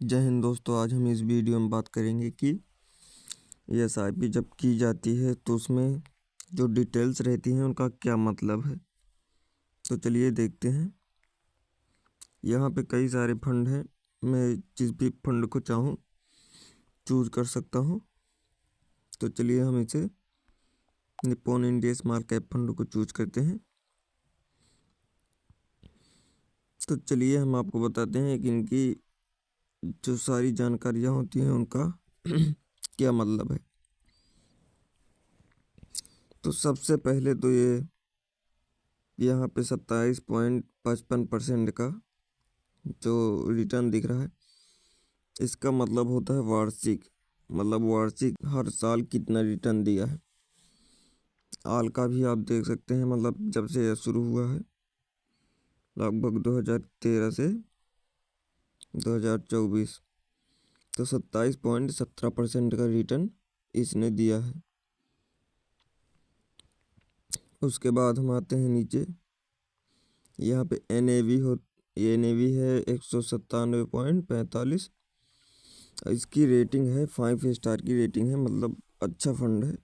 जय हिंद दोस्तों। आज हम इस वीडियो में बात करेंगे कि एसआईपी जब की जाती है तो उसमें जो डिटेल्स रहती हैं उनका क्या मतलब है। तो चलिए देखते हैं। यहाँ पे कई सारे फंड हैं। मैं जिस भी फंड को चाहूँ चूज कर सकता हूँ। तो चलिए हम इसे Nippon India small cap fund को चूज करते हैं। तो चलिए हम आपको बताते हैं कि इनकी जो सारी जानकारियाँ होती हैं उनका क्या मतलब है। तो सबसे पहले तो ये यहाँ पे 27.55% का जो रिटर्न दिख रहा है, इसका मतलब होता है वार्षिक। मतलब वार्षिक हर साल कितना रिटर्न दिया है। हाल का भी आप देख सकते हैं, मतलब जब से यह शुरू हुआ है लगभग 2013 से 2024, तो 27.17% का रिटर्न इसने दिया है। उसके बाद हम आते हैं नीचे। यहाँ पे NAV है 197.45। इसकी रेटिंग है 5 स्टार की रेटिंग है, मतलब अच्छा फंड है।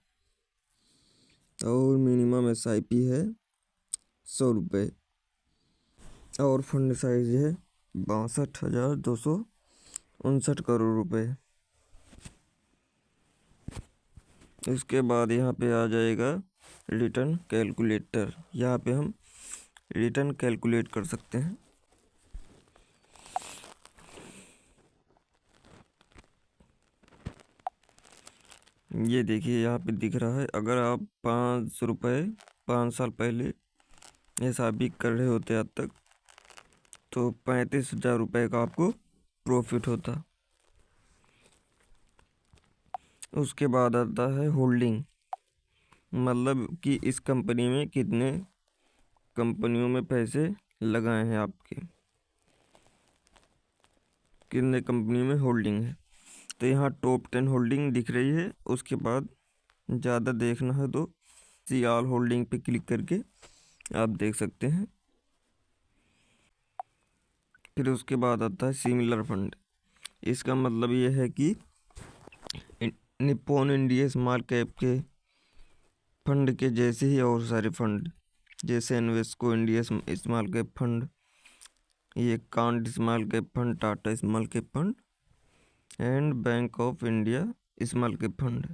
और मिनिमम SIP है 100 रुपये। और फंड साइज है 62,259 करोड़ रुपए। इसके बाद यहाँ पे आ जाएगा रिटर्न कैलकुलेटर। यहाँ पे हम रिटर्न कैलकुलेट कर सकते हैं। ये देखिए यहाँ पे दिख रहा है, अगर आप 500 रुपये 5 साल पहले SIP कर रहे होते आज तक, तो 35,000 रुपये का आपको प्रॉफिट होता। उसके बाद आता है होल्डिंग, मतलब कि इस कंपनी में कितने कंपनियों में पैसे लगाए हैं आपके, कितने कंपनी में होल्डिंग है। तो यहाँ टॉप 10 होल्डिंग दिख रही है। उसके बाद ज़्यादा देखना है तो सी ऑल होल्डिंग पे क्लिक करके आप देख सकते हैं। फिर उसके बाद आता है सिमिलर फंड। इसका मतलब ये है कि निप्पॉन इंडिया स्मॉल कैप के फंड के जैसे ही और सारे फंड, जैसे Invesco India small cap fund, ये Quant small cap fund, Tata small cap fund and bank of India small cap fund.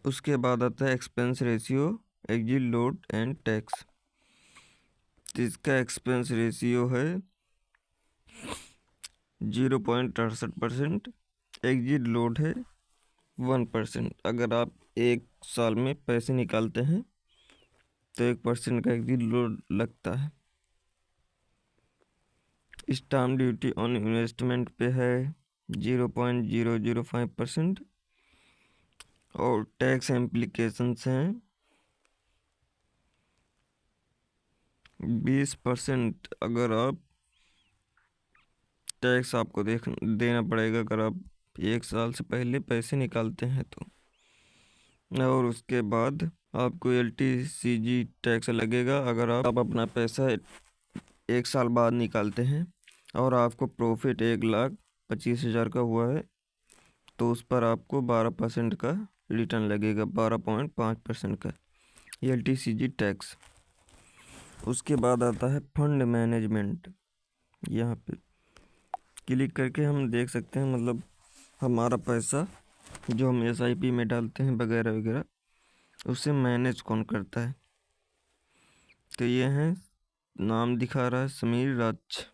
उसके बाद आता है expense ratio, exit load and tax. इसका एक्सपेंस रेशियो है 0.68%। एग्जिट लोड है 1%। अगर आप एक साल में पैसे निकालते हैं तो 1% का एग्जिट लोड लगता है। स्टाम्प ड्यूटी ऑन इन्वेस्टमेंट पे है 0.005%। और टैक्स इम्प्लीकेशंस हैं 20%। अगर आप टैक्स आपको देना पड़ेगा अगर आप 1 साल से पहले पैसे निकालते हैं तो। और उसके बाद आपको LTCG टैक्स लगेगा अगर आप अपना पैसा 1 साल बाद निकालते हैं और आपको प्रॉफिट 1,25,000 का हुआ है, तो उस पर आपको 12% का रिटर्न लगेगा, 12.5% का LTCG टैक्स। उसके बाद आता है फंड मैनेजमेंट। यहाँ पे क्लिक करके हम देख सकते हैं, मतलब हमारा पैसा जो हम SIP में डालते हैं वगैरह वगैरह, उसे मैनेज कौन करता है। तो ये है, नाम दिखा रहा है समीर राज।